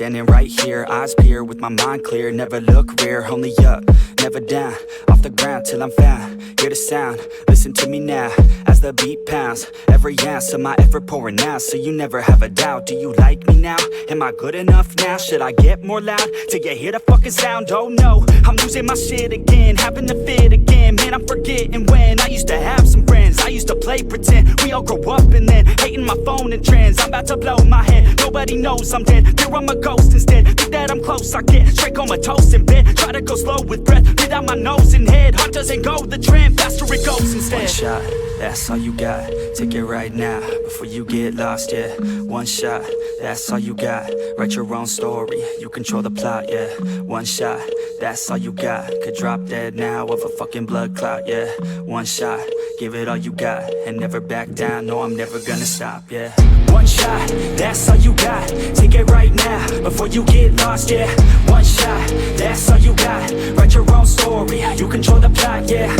standing right here, eyes peer with my mind clear. Never look rear, only up, never down. Off the ground till I'm found. Hear the sound, listen to me now. As the beat pounds, every ounce of my effort pouring out. So you never have a doubt. Do you like me now? Am I good enough now? Should I get more loud till you hear the fucking sound? Oh no, I'm losing my shit again, having to fit again. Man, I'm forgetting when I used to have some friends. I used to play pretend. We all grow up and then hating my phone and trends. I'm about to blow my head. Nobody knows I'm dead. Fear I'm a ghost instead. Think that I'm close, I get straight comatose in bed. Try to go slow with breath, breathe out my nose and head. Heart doesn't go the trend, faster it goes instead. One shot, that's all you got. Take it right now, before you get lost, yeah. One shot, that's all you got. Write your own story, you control the plot, yeah. One shot, that's all you got. Could drop dead now of a fucking blood clot, yeah. One shot, give it all you got. And never back down, no, I'm never gonna stop, yeah. One shot, that's all you got. Take it right now, before you get lost, yeah. One shot, that's all you got. Write your own story, you control the plot, yeah.